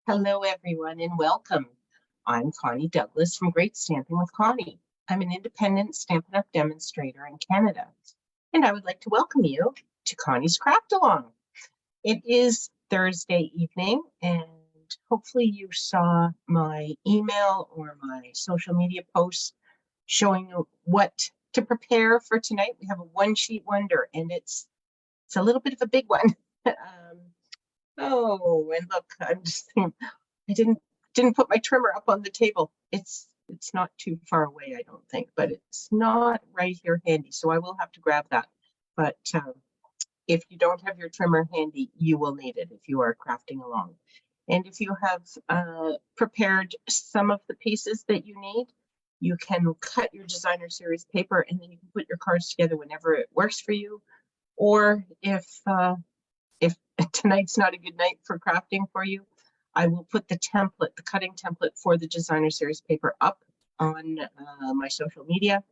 Hello, everyone, and welcome. I'm Connie Douglas from Great Stamping with Connie. I'm an independent Stampin' Up! Demonstrator in Canada, and I would like to welcome you to Connie's Craft Along. It is Thursday evening, and hopefully you saw my email or my social media posts showing you what to prepare for tonight. We have a one-sheet wonder, and it's a little bit of a big one. Oh, and look, I'm just thinking, I didn't put my trimmer up on the table. It's not too far away, I don't think, but it's not right here handy, so I will have to grab that. But if you don't have your trimmer handy, you will need it if you are crafting along. And if you have prepared some of the pieces that you need, you can cut your designer series paper and then you can put your cards together whenever it works for you. Or if tonight's not a good night for crafting for you, I will put the template, the cutting template for the designer series paper up on my social media.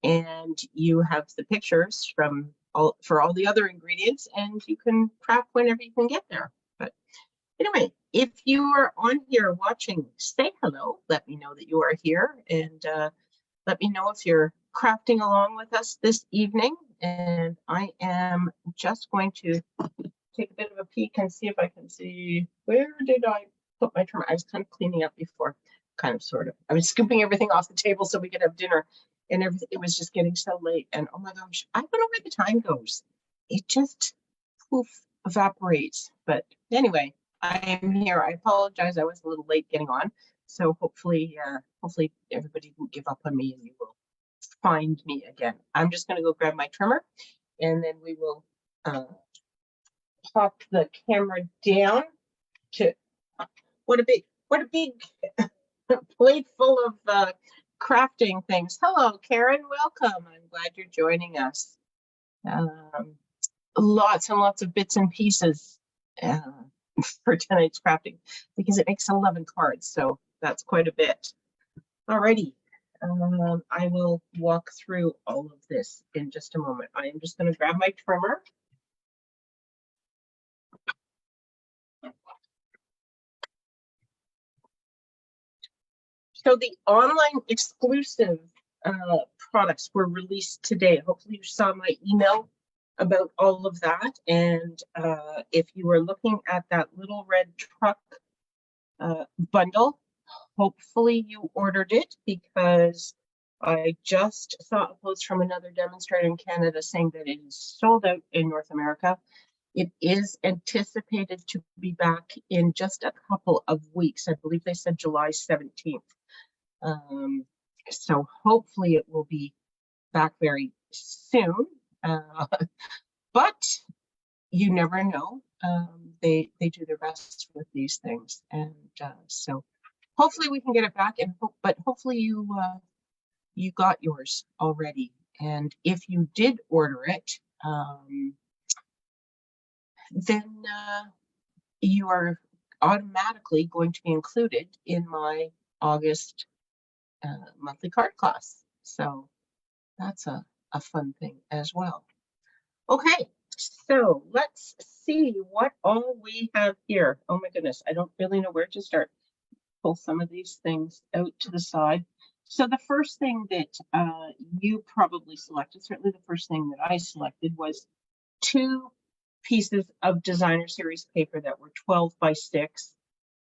And you have the pictures for all the other ingredients, and you can craft whenever you can get there. But anyway, if you are on here watching, say hello. Let me know that you are here, and let me know if you're crafting along with us this evening. And I am just going to take a bit of a peek and see if I can see, where did I put my trimmer? I was kind of cleaning up before, kind of, sort of. I was scooping everything off the table so we could have dinner, and everything, it was just getting so late. And oh my gosh, I don't know where the time goes. It just poof, evaporates. But anyway, I am here. I apologize. I was a little late getting on. So hopefully everybody didn't give up on me and you will find me again. I'm just going to go grab my trimmer, and then we will pop the camera down to what a big plate full of crafting things. Hello, Karen. Welcome. I'm glad you're joining us. Lots and lots of bits and pieces for tonight's crafting because it makes 11 cards, so that's quite a bit. Alrighty. I will walk through all of this in just a moment. I am just going to grab my trimmer. So the online exclusive products were released today. Hopefully you saw my email about all of that. And if you were looking at that little red truck bundle, hopefully you ordered it, because I just saw a post from another demonstrator in Canada saying that it is sold out in North America. It is anticipated to be back in just a couple of weeks. I believe they said July 17th. So hopefully it will be back very soon. But you never know. They do their best with these things, and so hopefully we can get it back. And but hopefully you got yours already. And if you did order it, then you are automatically going to be included in my August monthly card class. So that's a fun thing as well. Okay, so let's see what all we have here. Oh my goodness, I don't really know where to start. Pull some of these things out to the side. So the first thing that you probably selected, certainly the first thing that I selected, was 2 pieces of designer series paper that were 12 by 6,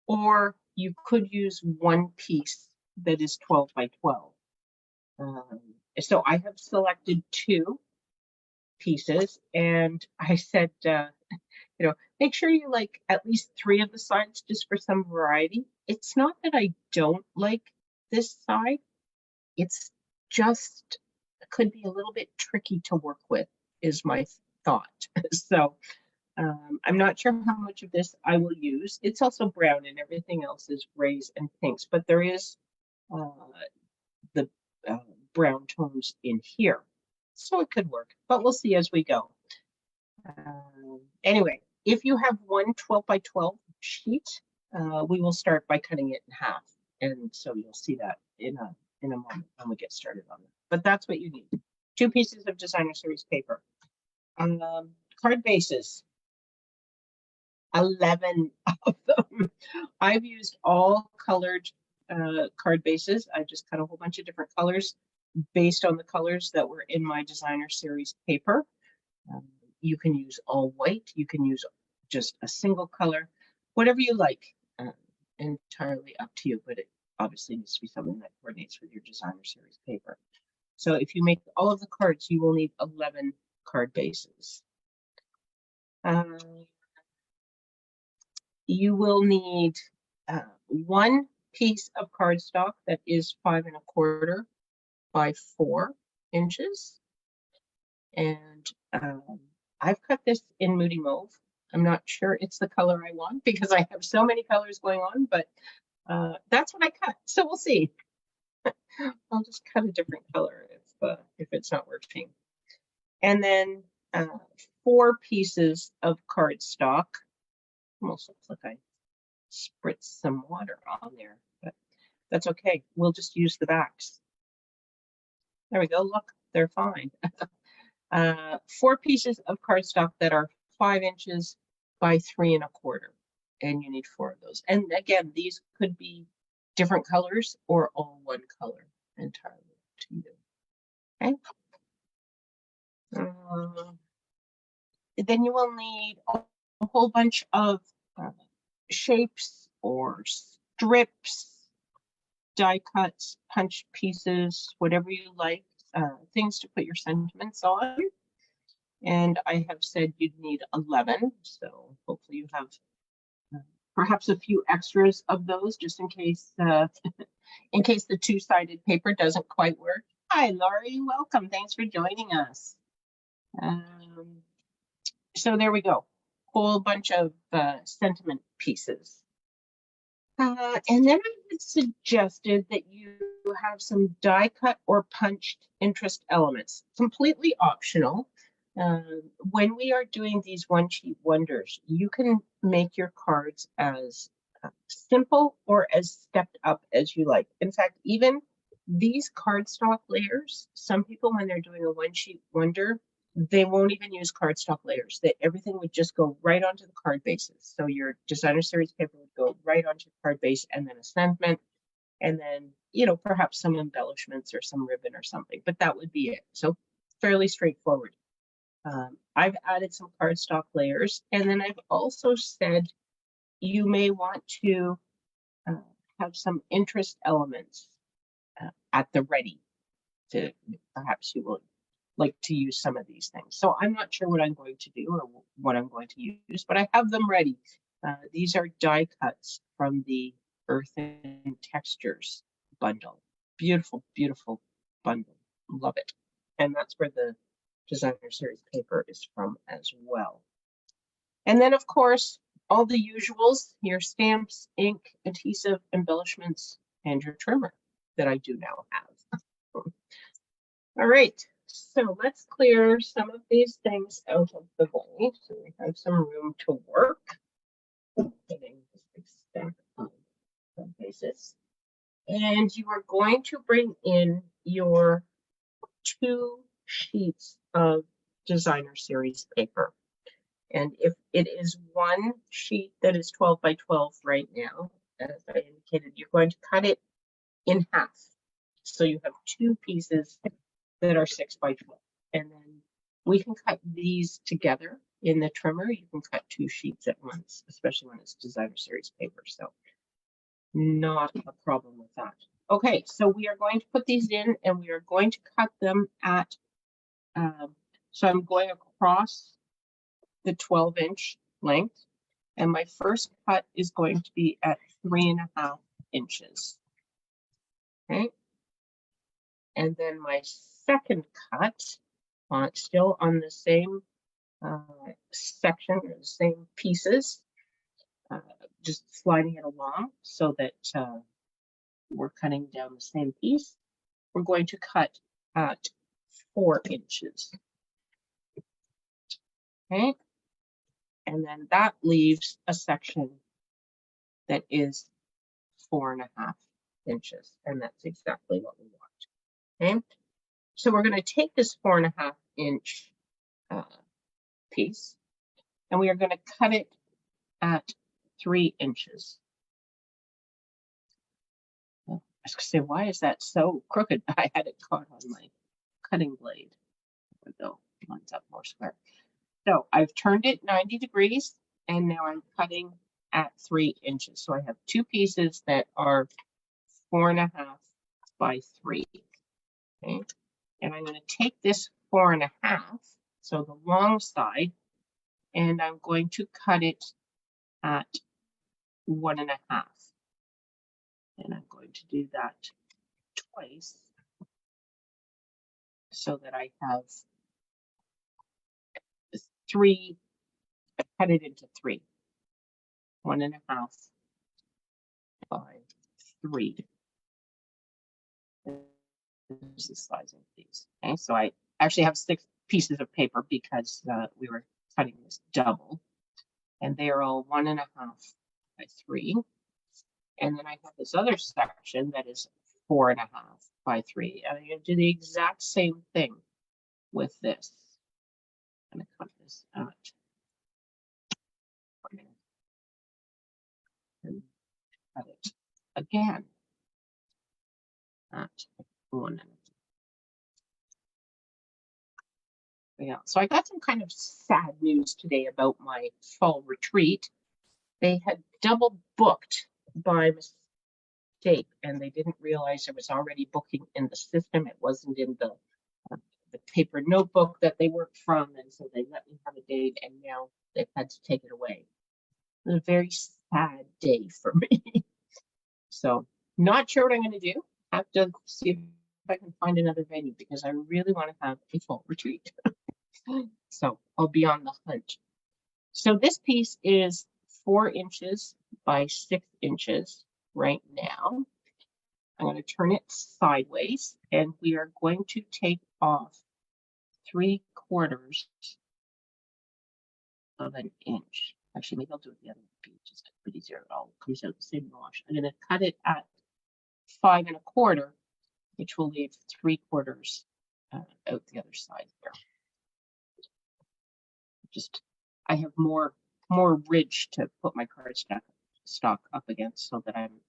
or you could use 1 piece that is 12 by 12. So I have selected 2 pieces, and I said, make sure you like at least 3 of the sides just for some variety. It's not that I don't like this side, it's just could be a little bit tricky to work with, is my thought. So I'm not sure how much of this I will use. It's also brown and everything else is grays and pinks, but there is the brown tones in here. So it could work, but we'll see as we go. Anyway, if you have one 12 by 12 sheet, we will start by cutting it in half. And so you'll see that in a moment when we get started on it. But that's what you need. 2 pieces of designer series paper. Card bases. 11 of them. I've used all colored card bases. I just cut a whole bunch of different colors based on the colors that were in my designer series paper. You can use all white, you can use just a single color, whatever you like, entirely up to you, but it obviously needs to be something that coordinates with your designer series paper. So if you make all of the cards, you will need 11 card bases. You will need one piece of cardstock that is 5 1/4 by 4 inches. And I've cut this in Moody Mauve. I'm not sure it's the color I want because I have so many colors going on, but that's what I cut. So we'll see. I'll just cut a different color if it's not working. And then 4 pieces of cardstock. Almost looks like I spritz some water on there, but that's okay. We'll just use the backs. There we go. Look, they're fine. 4 pieces of cardstock that are 5 inches by 3 1/4, and you need 4 of those. And again, these could be different colors or all one color, entirely up to you. Okay. Then you will need a whole bunch of shapes or strips, die cuts, punch pieces, whatever you like, things to put your sentiments on. And I have said you'd need 11, so hopefully you have perhaps a few extras of those just in case in case the 2-sided paper doesn't quite work. Hi, Laurie, welcome. Thanks for joining us. So there we go. Whole bunch of sentiment pieces. And then I had suggested that you have some die cut or punched interest elements, completely optional. When we are doing these one sheet wonders, you can make your cards as simple or as stepped up as you like. In fact, even these cardstock layers, some people when they're doing a one sheet wonder, they won't even use cardstock layers. That everything would just go right onto the card bases. So your designer series paper would go right onto the card base and then a sentiment, and then, you know, perhaps some embellishments or some ribbon or something, but that would be it. So fairly straightforward. I've added some cardstock layers, and then I've also said you may want to have some interest elements at the ready. To perhaps you will like to use some of these things. So I'm not sure what I'm going to do or what I'm going to use, but I have them ready. These are die cuts from the Earth and Textures bundle. Beautiful, beautiful bundle. Love it. And that's where the designer series paper is from as well. And then, of course, all the usuals, your stamps, ink, adhesive, embellishments, and your trimmer that I do now have. All right, so let's clear some of these things out of the way so we have some room to work. Getting this big stack of bases. And you are going to bring in your 2 sheets of designer series paper. And if it is one sheet that is 12 by 12 right now, as I indicated, you're going to cut it in half. So you have 2 pieces that are 6 by 12. And then we can cut these together in the trimmer. You can cut 2 sheets at once, especially when it's designer series paper. So not a problem with that. Okay, so we are going to put these in and we are going to cut them at, so I'm going across the 12-inch length, and my first cut is going to be at 3 1/2 inches. Okay, and then my second cut, still on the same section or the same pieces, just sliding it along so that we're cutting down the same piece. We're going to cut at 4 inches. Okay, and then that leaves a section that is 4 1/2 inches, and that's exactly what we want. Okay, so we're going to take this 4 1/2 inch piece, and we are going to cut it at 3 inches. I was going to say, why is that so crooked? I had it caught on my cutting blade. Though lines up more square. So I've turned it 90 degrees and now I'm cutting at 3 inches. So I have two pieces that are 4.5 by 3. Okay. And I'm going to take this 4.5, so the long side, and I'm going to cut it at 1.5. And I'm going to do that twice so that I have 3, cut it into 3. 1.5 by 3. This is the size of these. Okay, so I actually have 6 pieces of paper because we were cutting this double, and they are all 1.5 by 3. And then I have this other section that is 4.5 by 3. And I'm going to do the exact same thing with this. I'm going to cut this out. And cut it again at 1.5. Yeah, so I got some kind of sad news today about my fall retreat. They had double booked by mistake, and they didn't realize there was already booking in the system. It wasn't in the paper notebook that they worked from, and so they let me have a date, and now they've had to take it away. It was a very sad day for me. So not sure what I'm going to do. Have to see if I can find another venue because I really want to have a fall retreat. So I'll be on the hunt. So this piece is 4 inches by 6 inches right now. I'm going to turn it sideways, and we are going to take off 3/4 of an inch. Actually, maybe I'll do it the other way. Just pretty easier. It all comes out the same wash. I'm going to cut it at 5.25, which will leave 3/4 out the other side there. Just, I have more ridge to put my cardstock up against so that I'm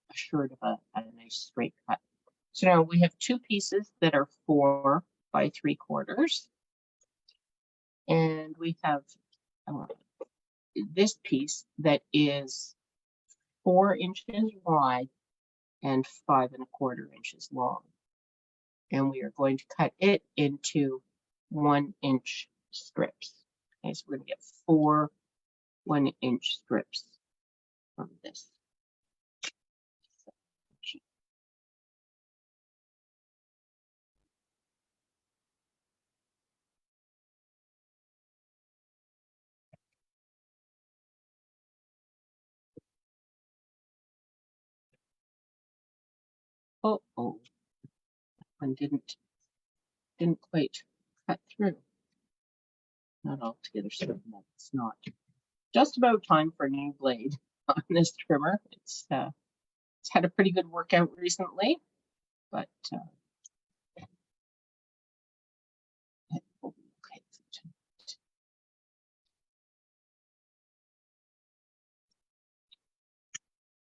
assured of a nice straight cut. So now we have 2 pieces that are 4 by 3/4, and we have this piece that is 4 inches wide and 5.25 inches long, and we are going to cut it into 1-inch strips. Okay, so we're going to get 4 1-inch strips from this. Oh, one didn't quite cut through. Not all together, so it's not. Just about time for a new blade on this trimmer. It's had a pretty good workout recently, but okay.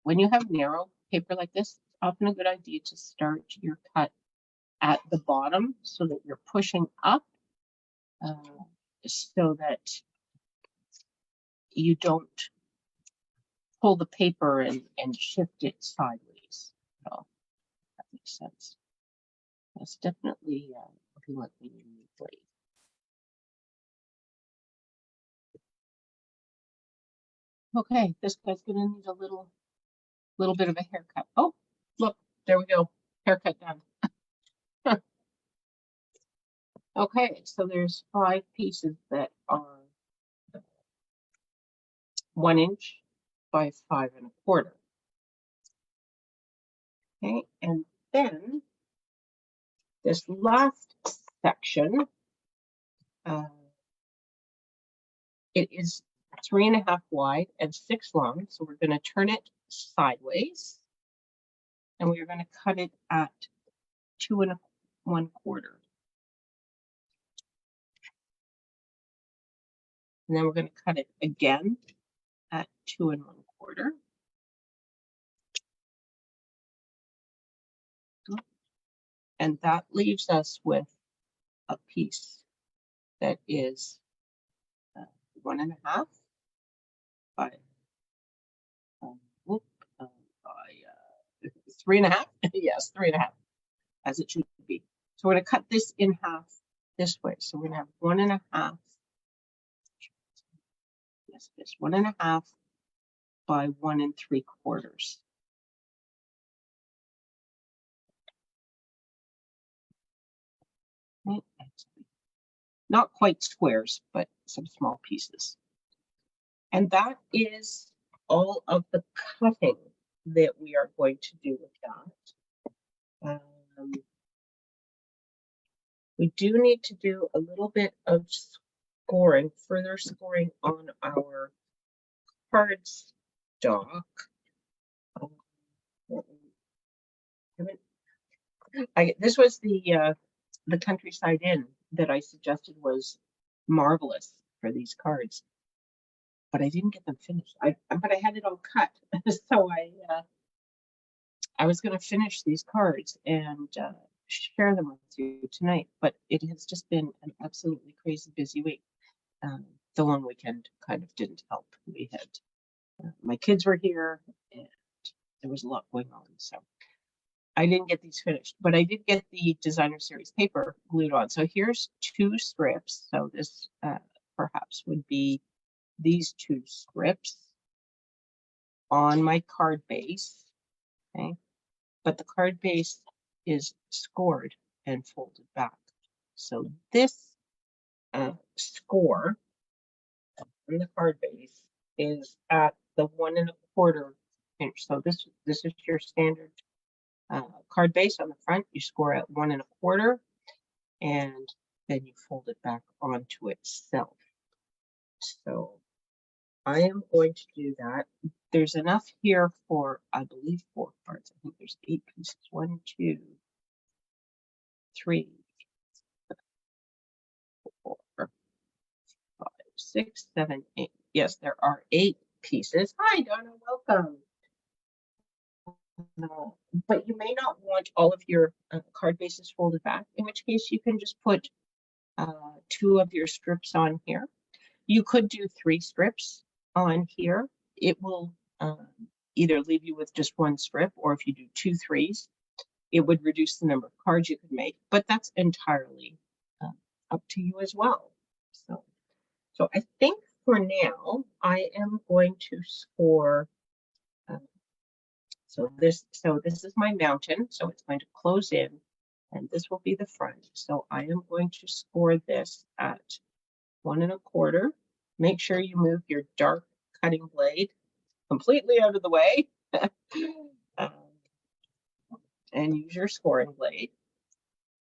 When you have narrow paper like this, it's often a good idea to start your cut at the bottom so that you're pushing up, so that you don't pull the paper and shift it sideways. So that makes sense. That's definitely looking like we need a new blade. Okay, this guy's gonna need a little bit of a haircut. Oh, look, there we go. Haircut done. Okay, so there's 5 pieces that are 1 inch by 5.25. Okay, and then this last section, it is 3.5 wide and 6 long. So we're going to turn it sideways, and we're going to cut it at 2.25. And then we're going to cut it again at 2 1/4. And that leaves us with a piece that is 1 1/2 by, by 3 1/2. Yes, 3 1/2, as it should be. So we're going to cut this in half this way. So we're going to have 1 1/2. Yes, this 1 1/2 by 1 3/4. Not quite squares, but some small pieces. And that is all of the cutting that we are going to do with that. We do need to do a little bit of scoring, further scoring on our cardstock. This was the Countryside Inn that I suggested was marvelous for these cards, but I didn't get them finished. But I had it all cut, so I was going to finish these cards and share them with you tonight. But it has just been an absolutely crazy busy week. The long weekend kind of didn't help. We had my kids were here, and there was a lot going on, so I didn't get these finished, but I did get the designer series paper glued on. So here's 2 strips. So this perhaps would be these 2 strips on my card base. Okay, but the card base is scored and folded back. So this score on the card base is at the 1 1/4 inch. So this is your standard card base on the front. You score at 1 1/4, and then you fold it back onto itself. So I am going to do that. There's enough here for, I believe, 4 cards. I think there's 8 pieces. 1, 2, 3, 4, 5, 6, 7, 8. Yes, there are 8 pieces. Hi, Donna. Welcome. But you may not want all of your card bases folded back, in which case you can just put 2 of your strips on here. You could do 3 strips on here. It will either leave you with just 1 strip, or if you do 2 3s, it would reduce the number of cards you could make, but that's entirely up to you as well. So I think for now, I am going to score. So this is my mountain, so it's going to close in, and this will be the front. So I am going to score this at 1 1/4. Make sure you move your dark cutting blade completely out of the way and use your scoring blade.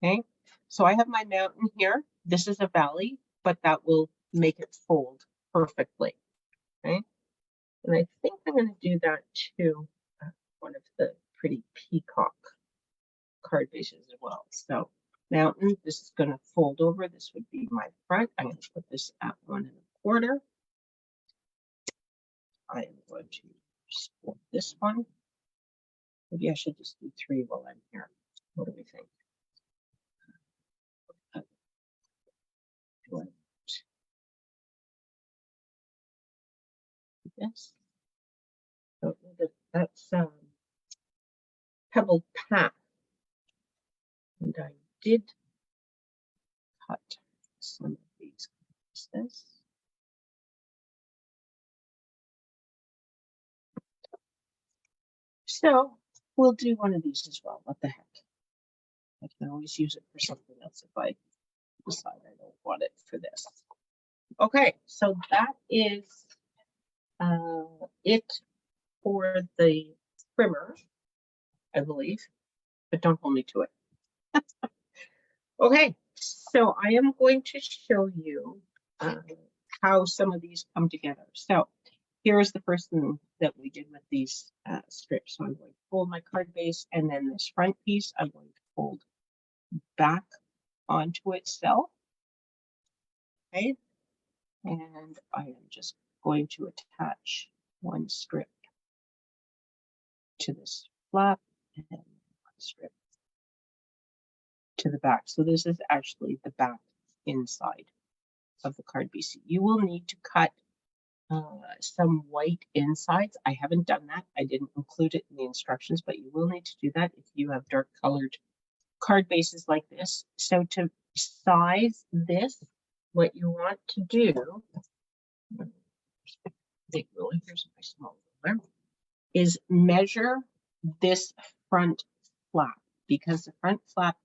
Okay, so I have my mountain here. This is a valley, but that will make it fold perfectly. Okay, and I think I'm going to do that to one of the pretty peacock card bases as well. So mountain, this is going to fold over. This would be my front. I'm going to put this at 1 1/4. I am going to score this one. Maybe I should just do 3 while I'm here. What do we think? Yes. So that's pebbled path. And I did cut some of these pieces. So we'll do one of these as well. What the heck? I can always use it for something else if I decide I don't want it for this. Okay, so that is it for the primer, I believe, but don't hold me to it. Okay, so I am going to show you how some of these come together. So here's the first thing that we did with these strips. So I'm going to fold my card base, and then this front piece I'm going to fold back onto itself. Okay, and I am just going to attach one strip to this flap and one strip to the back. So this is actually the back inside of the card BC. You will need to cut some white insides. I haven't done that. I didn't include it in the instructions, but you will need to do that if you have dark colored card bases like this. So to size this, what you want to do, big ruler, here's my small ruler, is measure this front flap, because the front flap,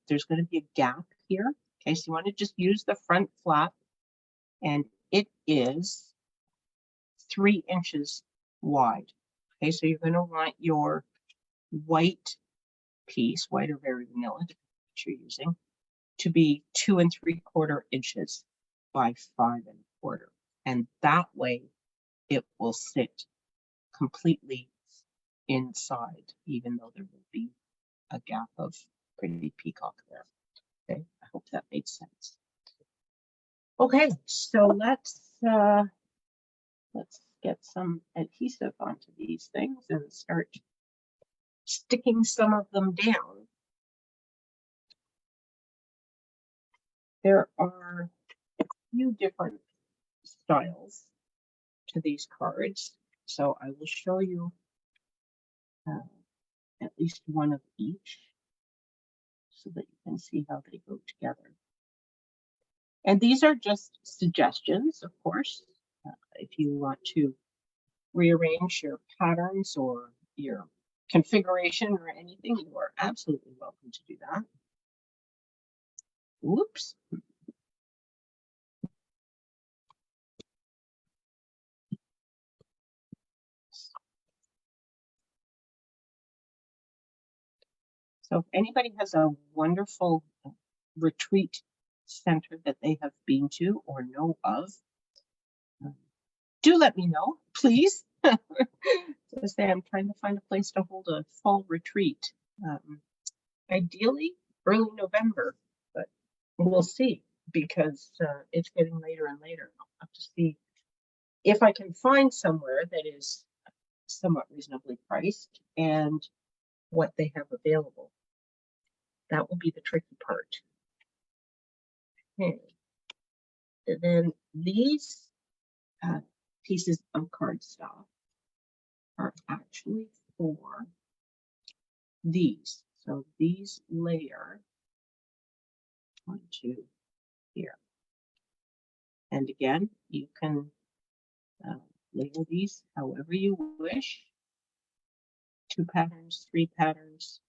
there's going to be a gap here. Okay, so you want to just use the front flap, and it is 3 inches wide. Okay, so you're going to want your white piece, white or very vanilla, depending on what you're using, to be 2 3/4 inches by 5 1/4. And that way it will sit completely inside, even though there will be a gap of pretty peacock there. Okay, I hope that made sense. Okay, so let's get some adhesive onto these things and start sticking some of them down. There are a few different styles to these cards, so I will show you at least one of each so that you can see how they go together. And these are just suggestions, of course. If you want to rearrange your patterns or your configuration or anything, you are absolutely welcome to do that. Whoops. So if anybody has a wonderful retreat center that they have been to or know of, do let me know, please. As I say, I'm trying to find a place to hold a fall retreat. Ideally, early November, but we'll see, because it's getting later and later. I'll have to see if I can find somewhere that is somewhat reasonably priced and what they have available. That will be the tricky part. Okay. And then these pieces of cardstock are actually for these. So these layer onto here. And again, you can label these however you wish. 2 patterns, 3 patterns,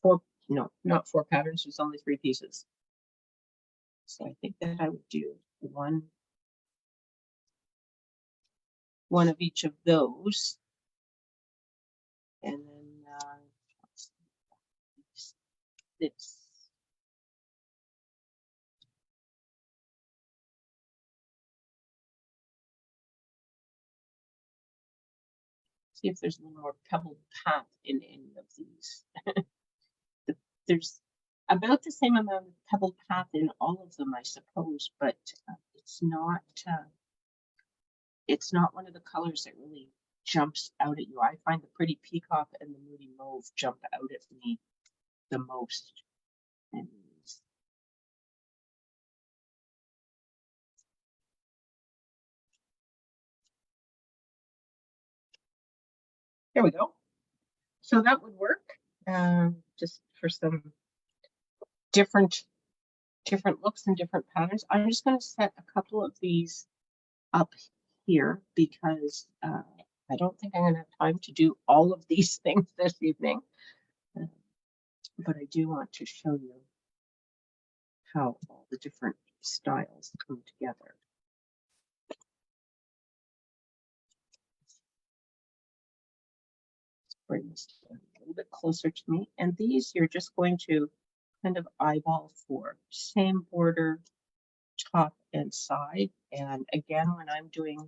4, no, not 4 patterns, there's only 3 pieces. So I think that I would do one of each of those. And then this. See if there's a little more pebbled path in any of these. There's about the same amount of pebbled path in all of them, I suppose, but it's not one of the colors that really jumps out at you. I find the pretty peacock and the moody mauve jump out at me the most. Anyways. There we go. So that would work, just for some different looks and different patterns. I'm just going to set a couple of these up here because I don't think I'm going to have time to do all of these things this evening, but I do want to show you how all the different styles come together. Let's bring this a little bit closer to me, and these you're just going to kind of eyeball for same border, top and side. And again, when I'm doing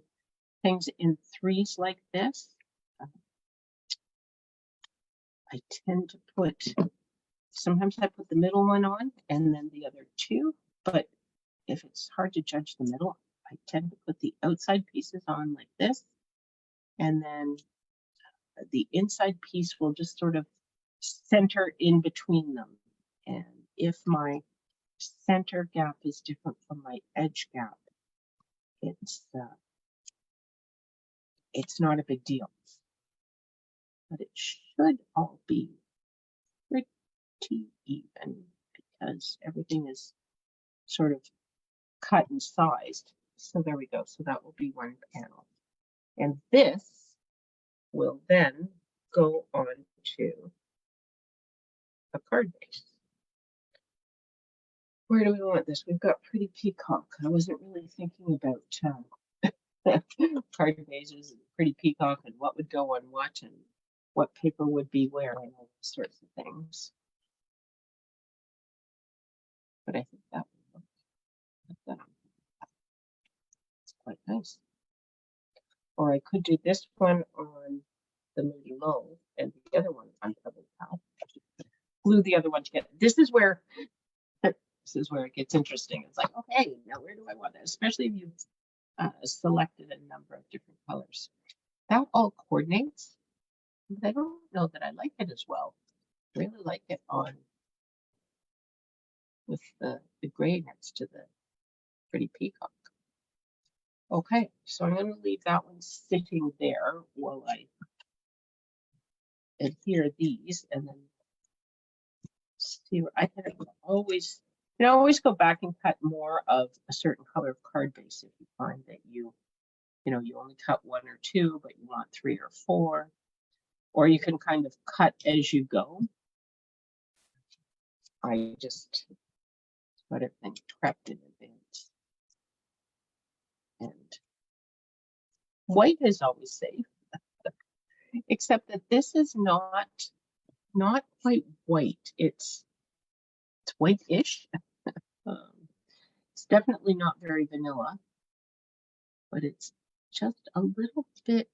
things in 3s like this, I tend to put, sometimes I put the middle one on and then the other 2, but if it's hard to judge the middle, I tend to put the outside pieces on like this, and then the inside piece will just sort of center in between them. And if my center gap is different from my edge gap, it's not a big deal. But it should all be pretty even because everything is sort of cut and sized. So there we go. So that will be one panel. And this will then go on to a card base. Where do we want this? We've got Pretty Peacock. I wasn't really thinking about card bases and Pretty Peacock and what would go on what and what paper would be where and all those sorts of things. But I think that would look like that. It's quite nice. Or I could do this one on the Moody Mauve and the other one on Pebble Pal. Glue the other one together. This is where it gets interesting. It's like, okay, now where do I want it? Especially if you've selected a number of different colors. That all coordinates, but I don't know that I like it as well. I really like it on with the gray next to the Pretty Peacock. Okay, so I'm going to leave that one sitting there while I adhere these, and then see. I can always go back and cut more of a certain color of card base if you find that you only cut one or two, but you want 3 or 4, or you can kind of cut as you go. I just got everything prepped in advance. And white is always safe, except that this is not quite white. It's white-ish. It's definitely not very vanilla, but it's just a little bit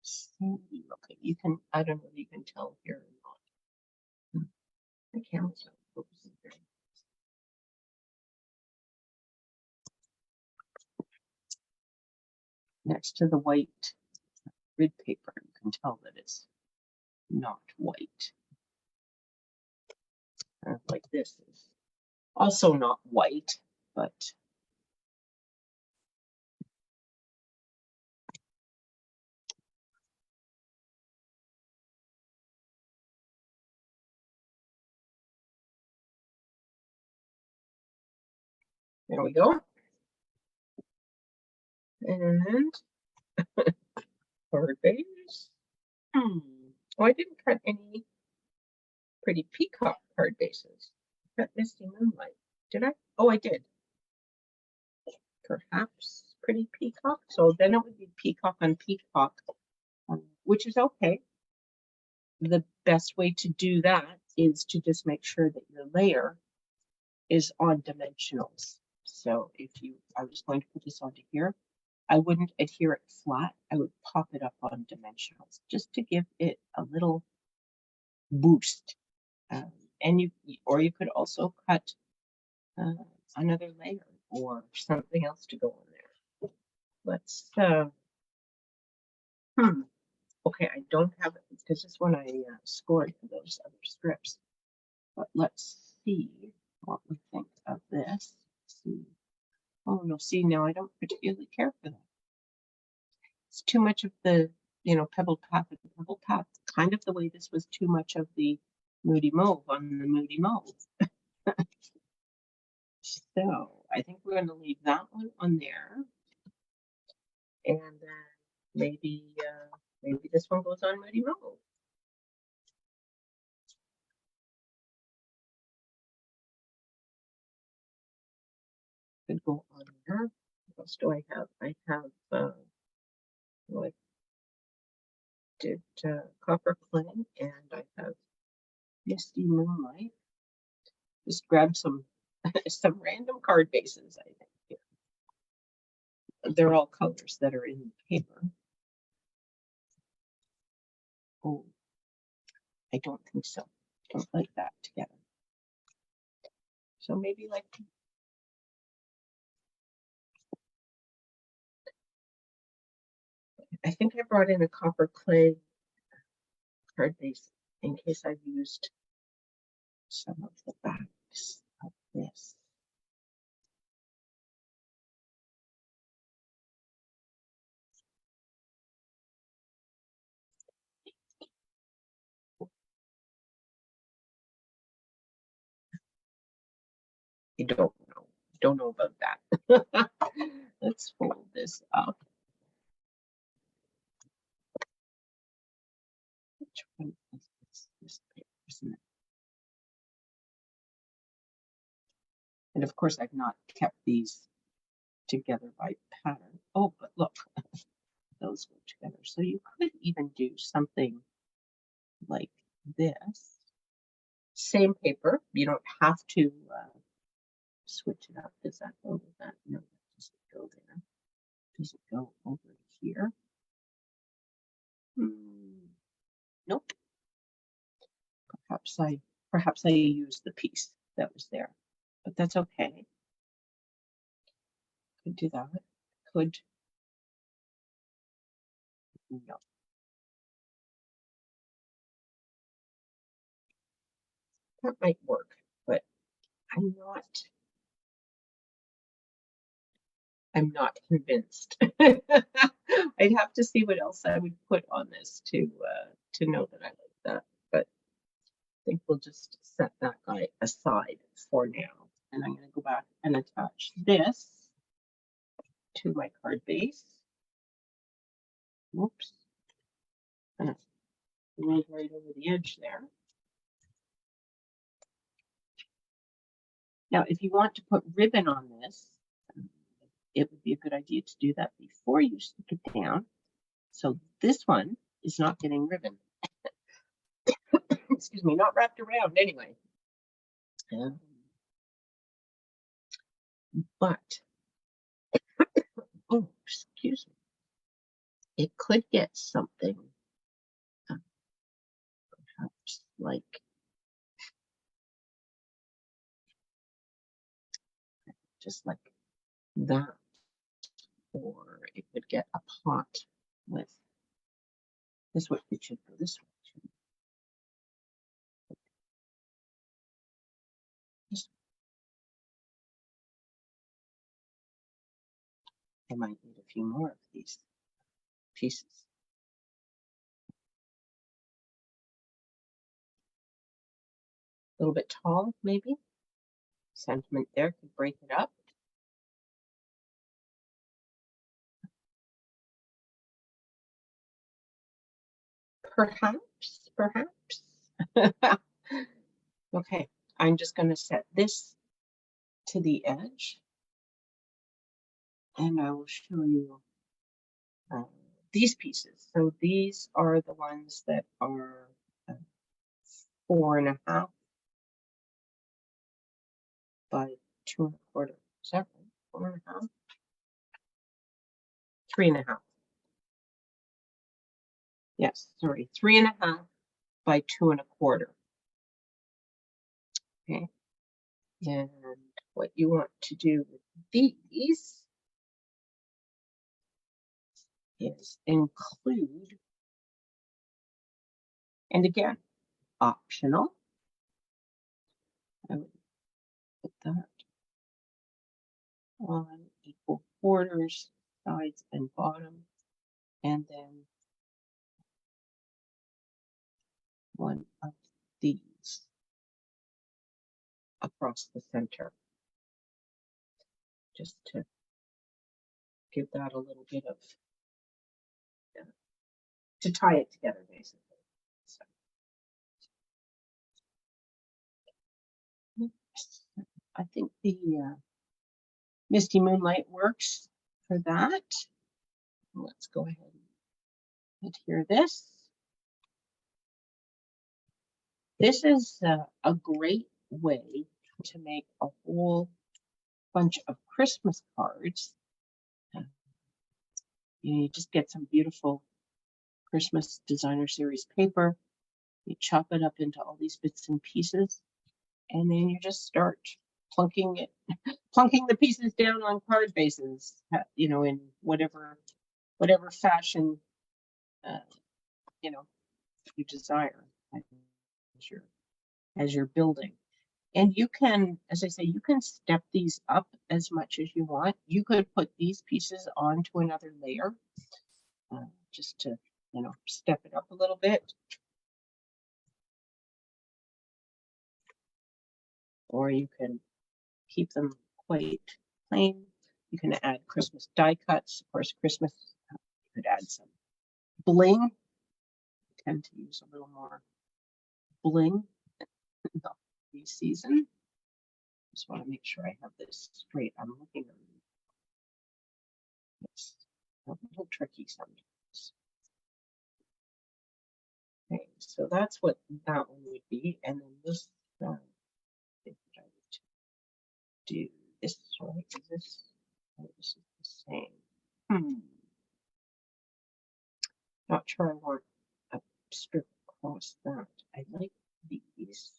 sandy looking. I don't know if you can tell here or not. The camera's not focusing very much. Next to the white grid paper, you can tell that it's not white. Like this is also not white, but there we go. And card base. Oh, I didn't cut any Pretty Peacock card bases. I cut Misty Moonlight. Did I? Oh, I did. Perhaps Pretty Peacock. So then it would be Peacock on Peacock, which is okay. The best way to do that is to just make sure that your layer is on dimensionals. So if I was going to put this onto here, I wouldn't adhere it flat. I would pop it up on dimensionals just to give it a little boost. And you could also cut another layer or something else to go on there. Let's okay, I don't have it because this one I scored for those other strips. But let's see what we think of this. Let's see. Oh no, see, now I don't particularly care for that. It's too much of the, pebbled path and pebbled path, kind of the way this was too much of the Moody Mauve on the Moody Mauve. So I think we're going to leave that one on there. And then maybe this one goes on Moody Mauve. Could go on there. What else do I have? I have I did Copper Clay, and I have Misty Moonlight. Just grab some some random card bases, I think. Here. They're all colors that are in paper. Oh, I don't think so. Don't like that together. So maybe like I think I brought in a copper clay card base in case I've used some of the backs of this. I don't know about that. Let's fold this up. Which one is this? This paper, isn't it? And of course, I've not kept these together by pattern. Oh, but look, those go together. So you could even do something like this. Same paper. You don't have to switch it up. Does that go with that? No, that doesn't go there. Does it go over here? Nope. Perhaps I used the piece that was there, but that's okay. Could do that. Could no. That might work, but I'm not convinced. I'd have to see what else I would put on this to know that I like that. But I think we'll just set that guy aside for now. And I'm going to go back and attach this to my card base. Whoops. And it went right over the edge there. Now, if you want to put ribbon on this, it would be a good idea to do that before you stick it down. So this one is not getting ribbon. Excuse me, not wrapped around anyway. But, oh, excuse me. It could get something perhaps like just like that, or it could get a pot with this way. It should go this way. I might need a few more of these pieces. A little bit tall, maybe. Sentiment there could break it up. Perhaps. Okay, I'm just going to set this to the edge, and I will show you these pieces. So these are the ones that are 4.5 by 2.25. Is that right? 4.5? 3.5. Yes, sorry, 3.5 by 2.25. Okay. And what you want to do with these is include, and again, optional. I would put that on equal quarters, sides and bottom, and then one of these across the center, just to give that a little bit of, to tie it together, basically. So. I think the Misty Moonlight works for that. Let's go ahead and adhere this. This is a great way to make a whole bunch of Christmas cards. You just get some beautiful Christmas designer series paper. You chop it up into all these bits and pieces, and then you just start plunking the pieces down on card bases, in whatever fashion you know, you desire as you're building. And you can, as I say, you can step these up as much as you want. You could put these pieces onto another layer just to, step it up a little bit. Or you can keep them quite plain. You can add Christmas die cuts. Of course, Christmas, you could add some bling. I tend to use a little more bling in the season. Just want to make sure I have this straight. I'm looking at it. It's a little tricky sometimes. Okay, so that's what that one would be. And then this, I think I would do this one. Is this? Oh, this is the same. Not sure I want a strip across that. I like these.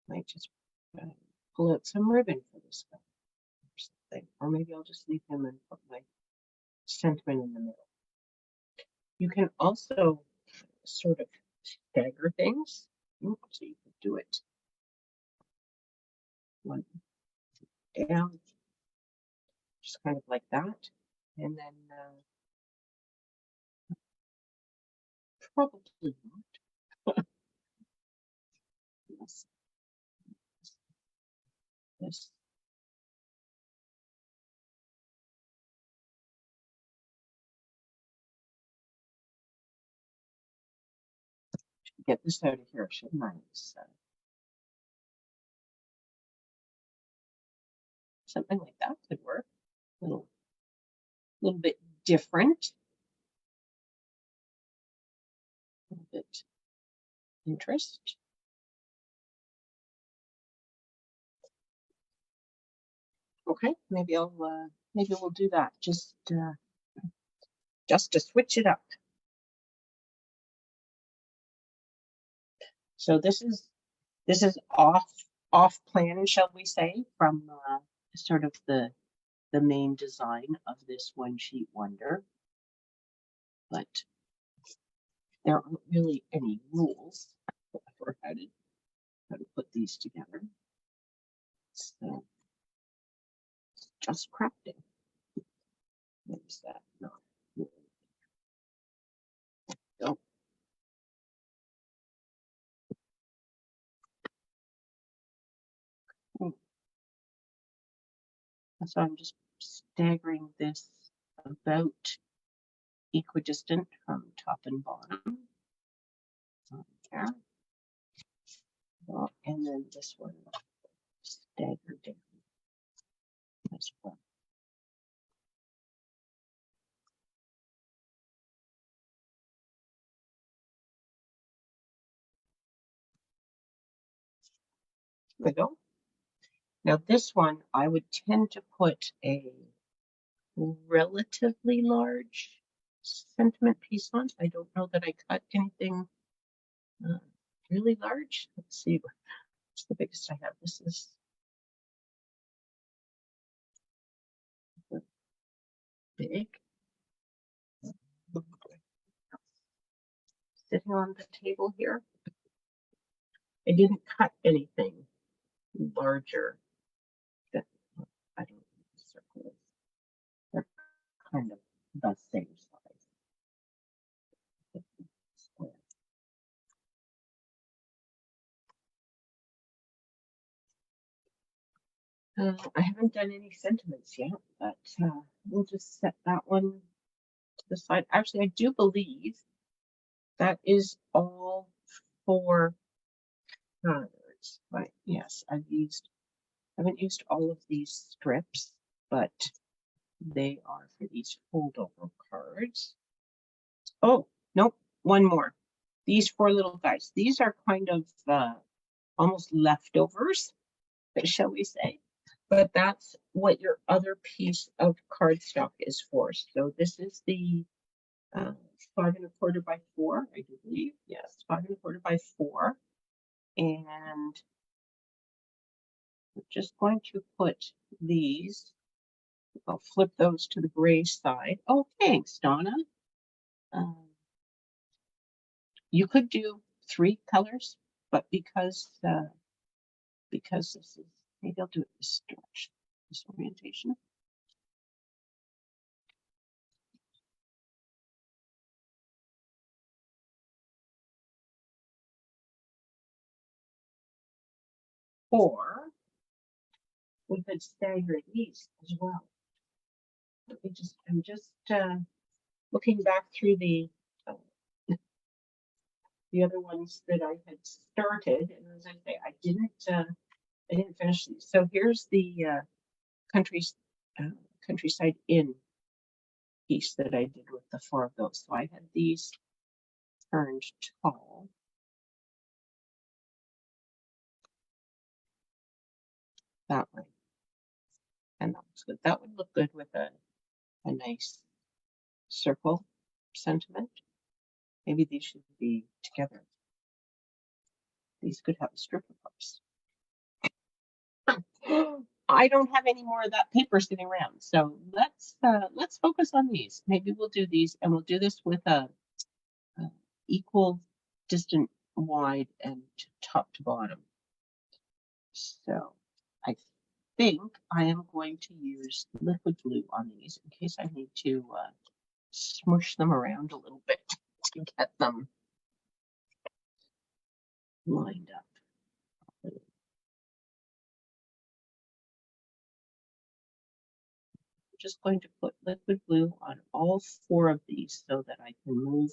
Might just pull out some ribbon for this guy or something. Or maybe I'll just leave him and put my sentiment in the middle. You can also sort of stagger things. So you can do it one down, just kind of like that. And then probably not. Yes. This. Get this out of here, shouldn't I? Something like that could work. A little bit different. A little bit interest. Okay, maybe we'll do that just to switch it up. So this is off plan, shall we say, from sort of the main design of this one sheet wonder, but there aren't really any rules for how to put these together. So it's just crafting. What is that? No. Go. So I'm just staggering this about equidistant from top and bottom. There. Well, and then this one staggered down as well. There we go. Now this one, I would tend to put a relatively large sentiment piece on. I don't know that I cut anything really large. Let's see, what's the biggest I have? This is big. Sitting on the table here. I didn't cut anything larger. That I don't know the circle is. They're kind of the same size. I haven't done any sentiments yet, but we'll just set that one to the side. Actually, I do believe that is all 4 cards. But yes, I haven't used all of these strips, but they are for these holdover cards. Oh, nope, one more. These 4 little guys. These are kind of almost leftovers, shall we say. But that's what your other piece of cardstock is for. So this is the 5 1/4 by 4, I do believe. Yes, 5 1/4 by 4. And I'm just going to put these I'll flip those to the gray side. Oh, thanks, Donna. Um, you could do 3 colors, but because this is, maybe I'll do it this direction, this orientation. Or we could stagger these as well. I'm just looking back through uh, the other ones that I had started, and as I say, I didn't finish these. So here's the countries countryside inn piece that I did with the 4 of those. So I had these turned tall. That way. And that looks good. That would look good with a nice circle sentiment. Maybe these should be together. These could have a strip across. I don't have any more of that paper sitting around, so let's focus on these. Maybe we'll do these, and we'll do this with a equal distant wide and top to bottom. So I think I am going to use liquid glue on these in case I need to smush them around a little bit to get them lined up. I'm just going to put liquid glue on all 4 of these so that I can move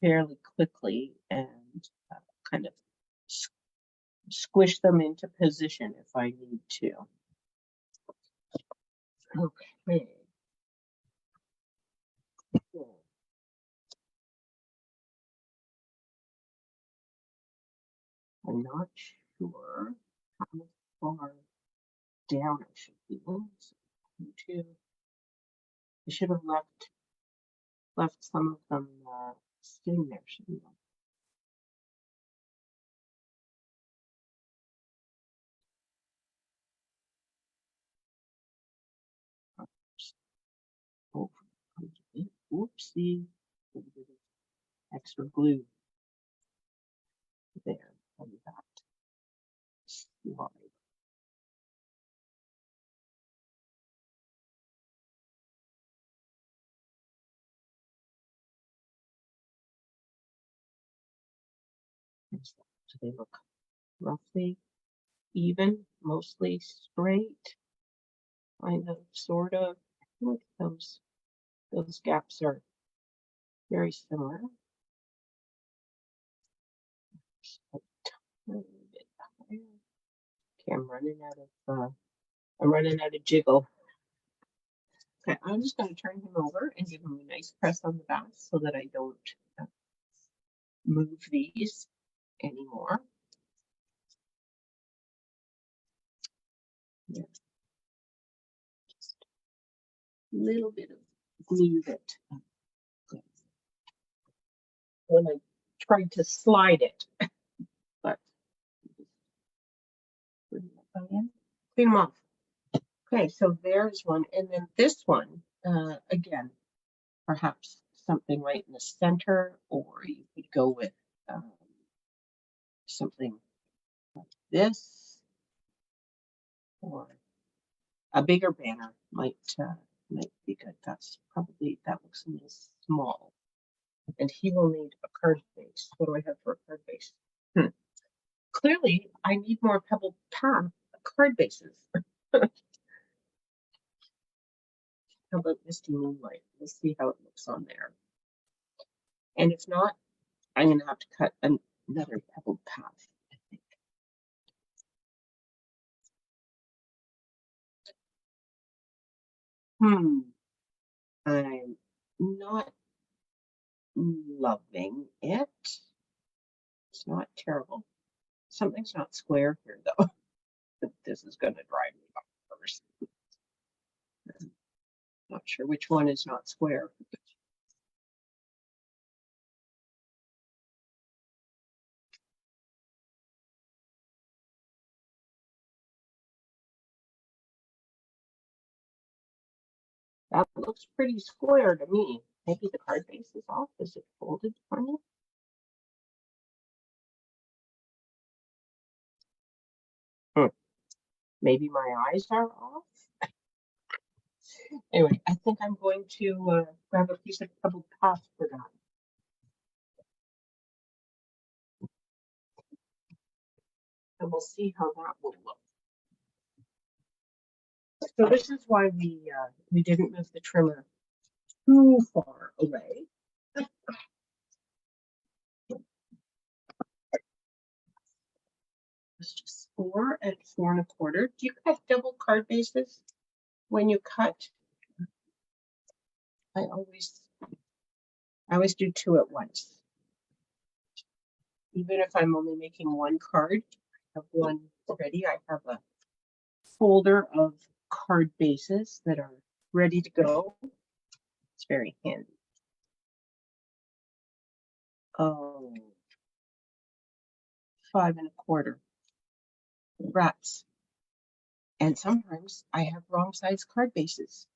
fairly quickly and kind of squish them into position if I need to. Okay. Cool. I'm not sure how far down I should be. I should have left some of them sitting there, shouldn't I? Oh, whoopsie. Extra glue there on that slide. So they look roughly even, mostly straight, kind of, sort of. Look at those gaps are very similar. Okay, I'm running out of jiggle. Okay, I'm just going to turn him over and give him a nice press on the back so that I don't move these anymore. Yeah. Just a little bit of glue that when I tried to slide it, but clean them off. Okay, so there's one, and then this one, again, perhaps something right in the center, or you could go with something like this, or a bigger banner might be good. That's probably, that looks a little small, and he will need a card base. What do I have for a card base? Clearly, I need more pebble path card bases. How about Misty Moonlight? We'll see how it looks on there. And if not, I'm going to have to cut another pebbled path, I think. I'm not loving it. It's not terrible. Something's not square here, though. This is going to drive me bonkers. Not sure which one is not square. That looks pretty square to me. Maybe the card base is off. Is it folded for me? Maybe my eyes are off. Anyway, I think I'm going to grab a piece of pebbled path for that. And we'll see how that will look. So this is why we didn't move the trimmer too far away. It's just 4 and 4 1/4. Do you cut double card bases when you cut? I always do 2 at once. Even if I'm only making one card, I have one already. I have a folder of card bases that are ready to go. It's very handy. Oh, 5 1/4 wraps. And sometimes I have wrong size card bases.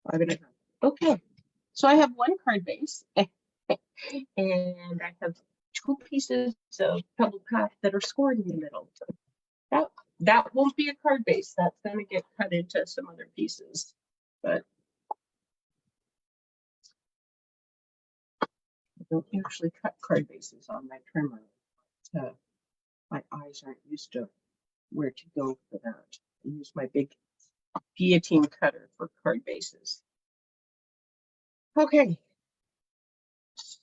5 1/2. Okay, so I have one card base and I have 2 pieces of pebble path that are scored in the middle. That won't be a card base. That's going to get cut into some other pieces. But I don't usually cut card bases on my trimmer. My eyes aren't used to where to go for that. I use my big guillotine cutter for card bases. Okay,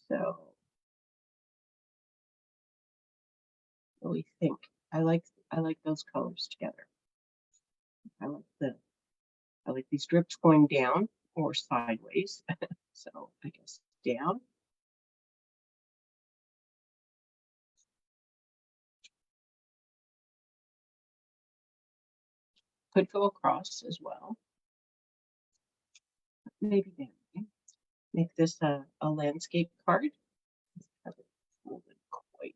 so what do we think? I like those colors together. I like these drips going down or sideways. So I guess down. Could go across as well. Maybe down. Make this a landscape card. Have it folded quite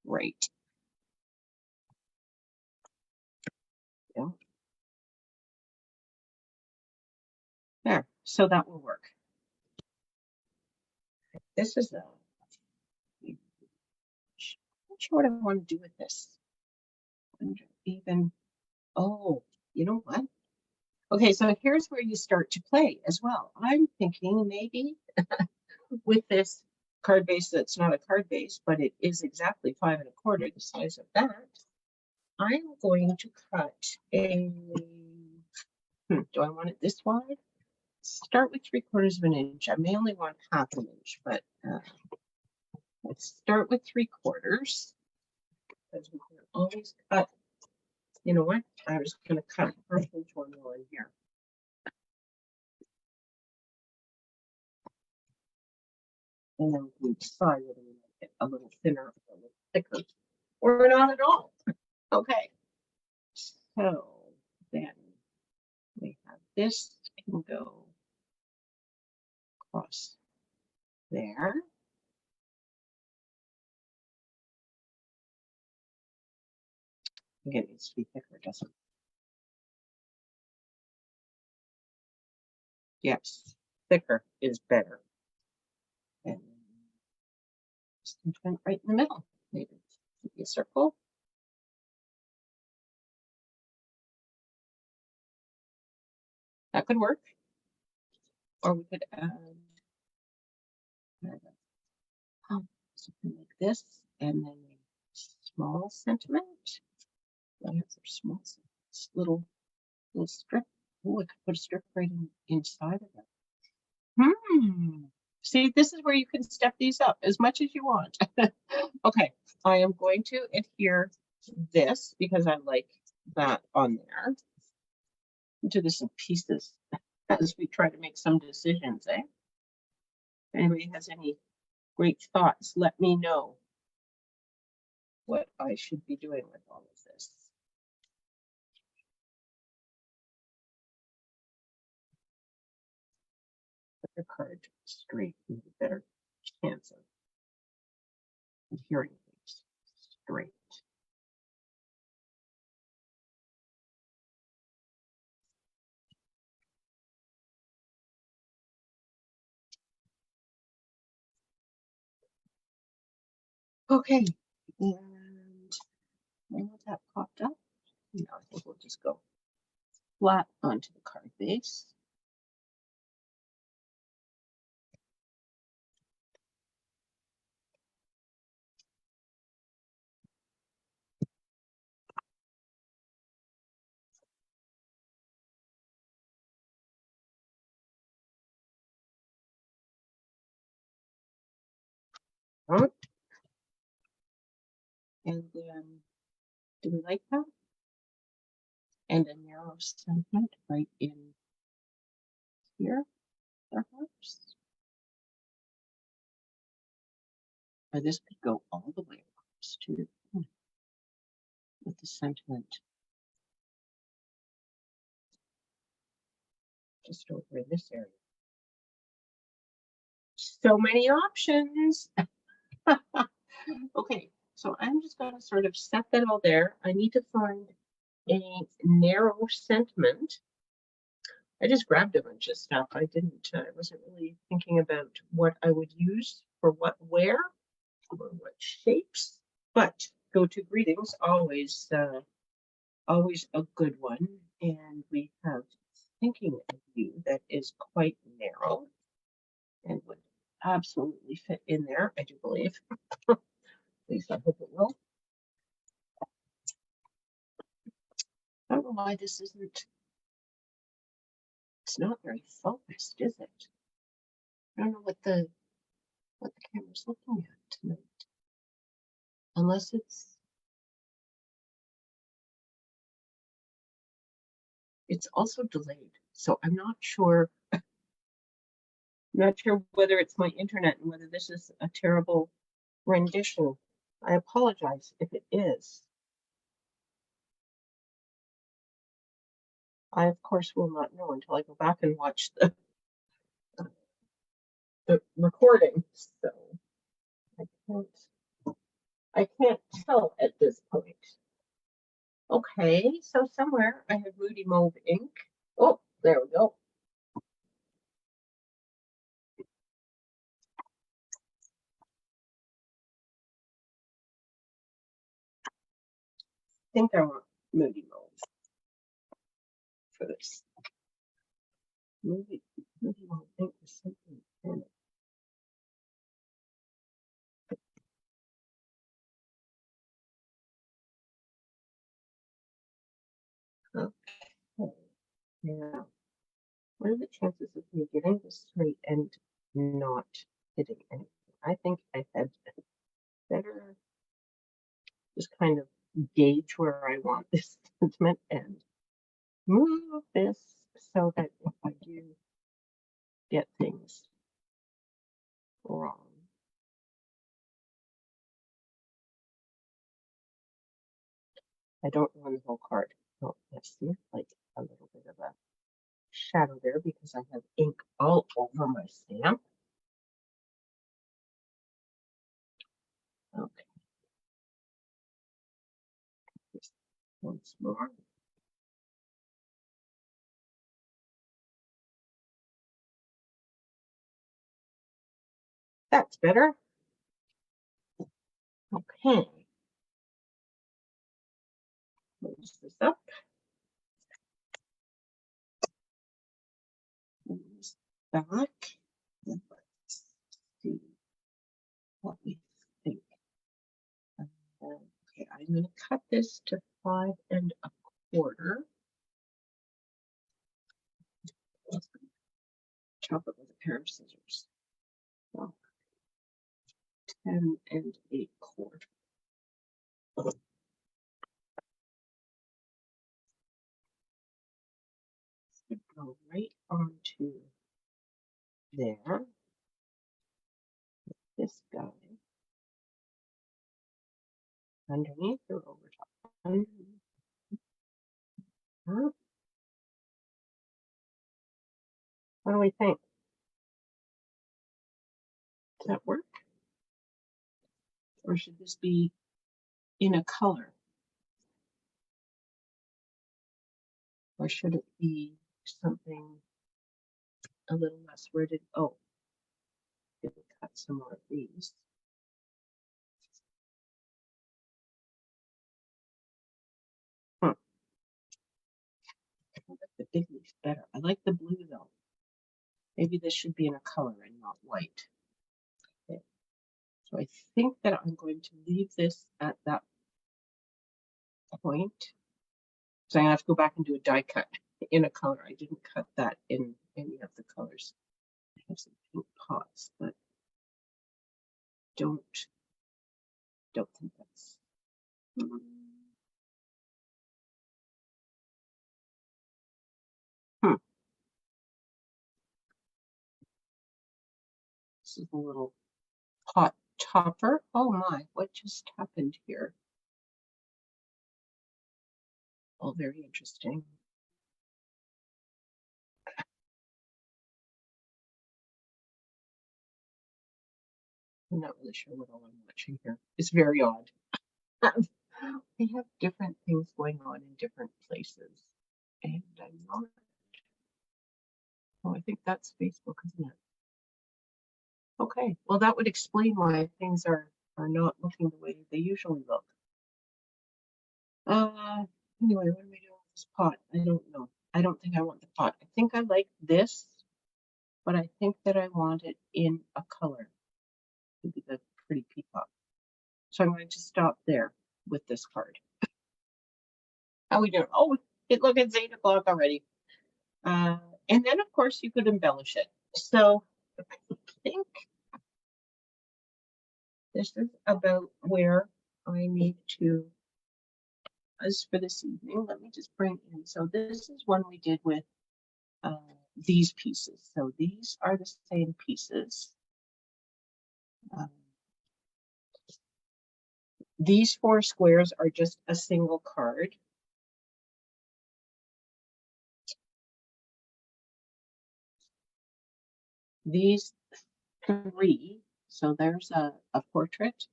right. Yeah. There, so that will work. This is a, I'm not sure what I want to do with this. Even, oh, you know what? Okay, so here's where you start to play as well. I'm thinking maybe with this card base that's not a card base, but it is exactly 5 1/4, the size of that. I'm going to cut a, do I want it this wide? Start with 3/4 of an inch. I may only want 1/2 an inch, but let's start with 3/4 because we can always cut. You know what? I was going to cut a 1/2 inch one more in here. And then we can decide whether we make it a little thinner or a little thicker or not at all. Okay. So then we have this can go across there. Again, it needs to be thicker, doesn't it? Yes, thicker is better. And right in the middle, maybe a circle. That could work. Or we could add something like this, and then a small sentiment. I have some small little strip. Oh, I could put a strip right inside of it. See, this is where you can step these up as much as you want. Okay, I am going to adhere this because I like that on there. Do this in pieces as we try to make some decisions, eh? If anybody has any great thoughts, let me know what I should be doing with all of this. Put the card straight with a better chance of adhering things straight. Okay, and when that popped up, I think we'll just go flat onto the card base. And then, do we like that? And a narrow segment right in here, perhaps. Or this could go all the way across too, with the sentiment just over in this area. So many options. Okay, so I'm just going to sort of set that all there. I need to find a narrow sentiment. I just grabbed a bunch of stuff. I wasn't really thinking about what I would use for what where or what shapes, but go to greetings, always a good one. And we have thinking of you that is quite narrow and would absolutely fit in there, I do believe. At least I hope it will. I don't know why this isn't, it's not very focused, is it? I don't know what the camera's looking at tonight. Unless it's also delayed. So I'm not sure whether it's my internet and whether this is a terrible rendition. I apologize if it is. I, of course, will not know until I go back and watch the recording. So I can't tell at this point. Okay, so somewhere I have Moody Mauve ink. Oh, there we go. I think I want Moody Mauve for this. Moody Mauve ink is something in it. Okay. Now, what are the chances of me getting this straight and not hitting anything? I think I had better just kind of gauge where I want this sentiment and move this so that if I do get things wrong, I don't run the whole card. Oh, let's see, like a little bit of a shadow there because I have ink all over my stamp. Okay. Just once more. That's better. Okay. Close this up. Close back. And let's see what we think. Okay, I'm going to cut this to 5 1/4. Chop it with a pair of scissors. So 10 8/4. Go right onto there. This guy underneath or over top. Underneath. Huh? What do we think? Does that work? Or should this be in a color? Or should it be something a little less? Where did, oh, did we cut some more of these? the big leaf better. I like the blue though. Maybe this should be in a color and not white. Okay. So I think that I'm going to leave this at that point. So I'm gonna have to go back and do a die cut in a color. I didn't cut that in any of the colors. I have some pink pots, but don't think that's. This is a little pot topper. Oh my, what just happened here? Oh, very interesting. I'm not really sure what all I'm watching here. It's very odd. We have different things going on in different places. And I'm not. Oh, I think that's Facebook, isn't it? Okay, well, that would explain why things are not looking the way they usually look. Anyway, what am I doing with this pot? I don't know. I don't think I want the pot. I think I like this, but I think that I want it in a color. Maybe the pretty peacock. So I'm going to stop there with this card. How we doing? Oh, look, it's 8 o'clock already. And then of course you could embellish it. So I think this is about where I need to, as for this evening, let me just bring in. So this is one we did with these pieces. So these are the same pieces. These 4 squares are just a single card. These 3, so there's a portrait,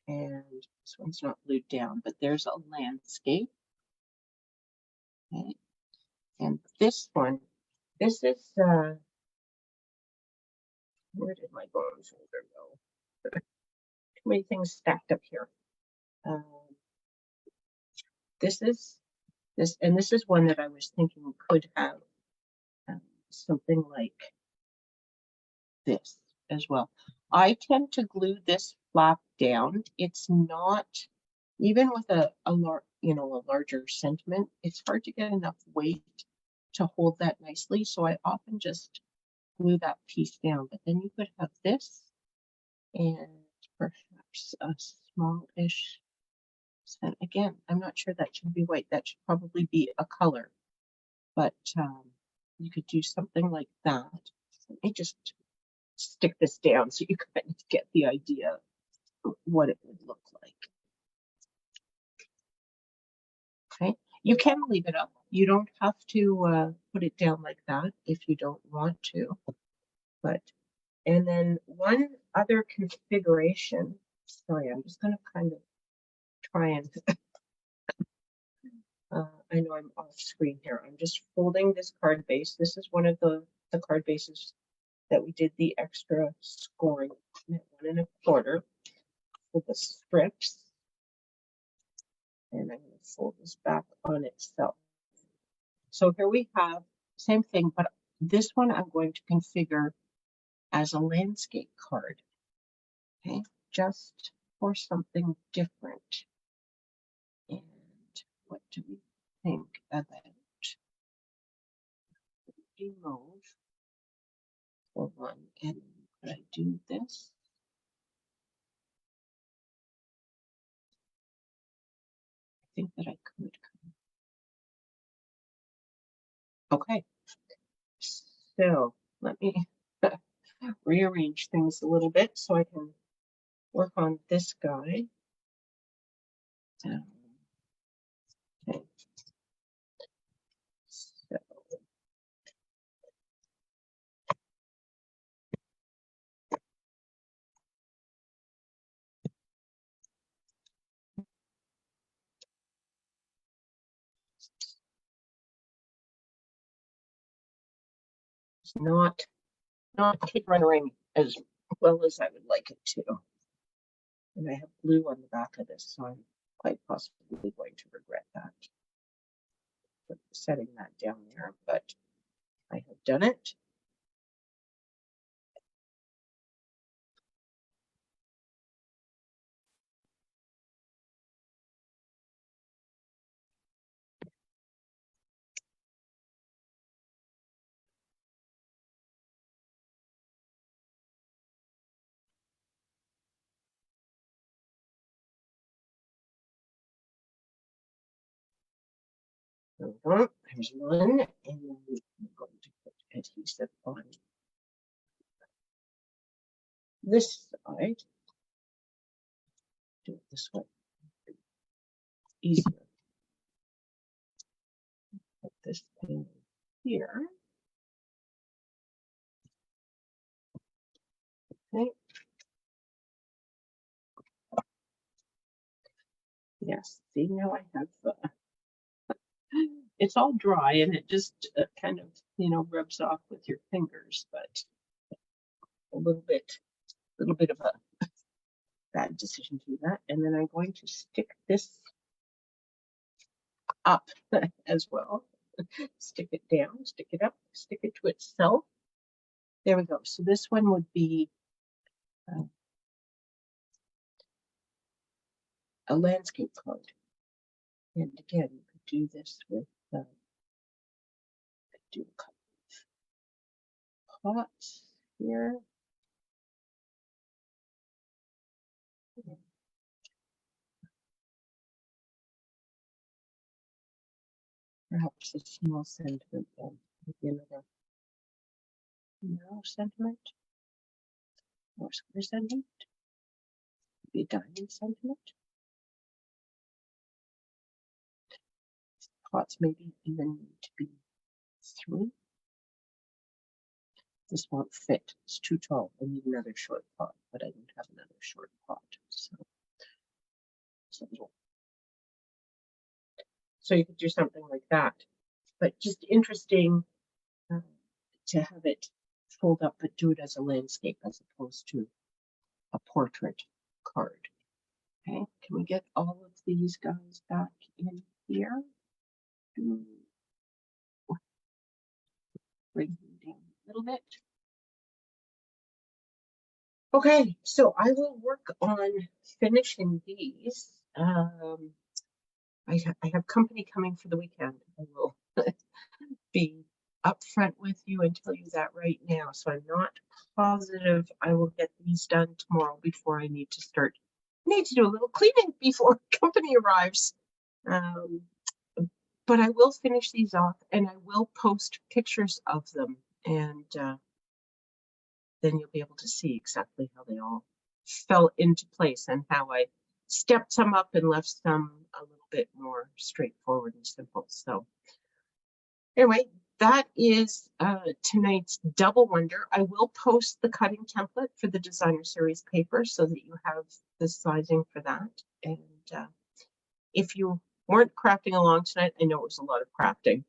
and this one's not glued down, but there's a landscape. Okay. And this one, this is, where did my bone folder go? Too many things stacked up here. This is one that I was thinking could have something like this as well. I tend to glue this flap down. It's not, even with a larger sentiment, it's hard to get enough weight to hold that nicely. So I often just glue that piece down. But then you could have this and perhaps a small-ish set. Again, I'm not sure that should be white. That should probably be a color. But you could do something like that. Let me just stick this down so you kind of get the idea of what it would look like. Okay, you can leave it up. You don't have to put it down like that if you don't want to. But, and then one other configuration, sorry, I'm just going to kind of try and, I know I'm off screen here. I'm just folding this card base. This is one of the card bases that we did the extra scoring, 1 1/4 with the strips. And I'm going to fold this back on itself. So here we have, same thing, but this one I'm going to configure as a landscape card. Okay, just for something different. And what do we think about remove for one? And could I do this? I think that I could. Okay, so let me rearrange things a little bit so I can work on this guy. Okay. So it's not running as well as I would like it to. And I have blue on the back of this, so I'm quite possibly going to regret that. setting that down there, but I have done it. There's one, and I'm going to put adhesive on this side. Do it this way. Easier. Put this thing here. Okay. Yes. See, now I have. It's all dry, and it just kind of, rubs off with your fingers, but a little bit of a bad decision to do that. And then I'm going to stick this up as well. Stick it down, stick it up, stick it to itself. There we go. So this one would be a landscape card. And again, you could do this with do a couple of pots here. Perhaps a small sentiment then, maybe another narrow sentiment, or square sentiment, maybe a diamond sentiment. Pots maybe even need to be 3. This won't fit, it's too tall. I need another short pot, but I don't have another short pot. So you could do something like that, but just interesting to have it fold up, but do it as a landscape as opposed to a portrait card. Okay, can we get all of these guys back in here? Bring them down a little bit. Okay, so I will work on finishing these. I have company coming for the weekend. I will be upfront with you and tell you that right now. So I'm not positive I will get these done tomorrow before I need to start. I need to do a little cleaning before company arrives. But I will finish these off, and I will post pictures of them, and then you'll be able to see exactly how they all fell into place and how I stepped some up and left some a little bit more straightforward and simple. So anyway, that is tonight's Double Wonder. I will post the cutting template for the designer series paper so that you have the sizing for that. And if you weren't crafting along tonight, I know it was a lot of crafting,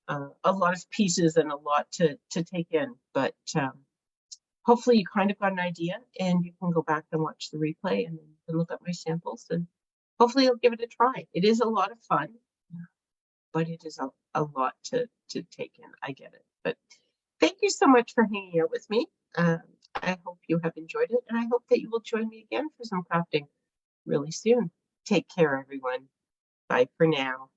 a lot of pieces and a lot to take in, but hopefully you kind of got an idea, and you can go back and watch the replay and then look at my samples, and hopefully you'll give it a try. It is a lot of fun, but it is a lot to take in. I get it. But thank you so much for hanging out with me. I hope you have enjoyed it, and I hope that you will join me again for some crafting really soon. Take care, everyone. Bye for now.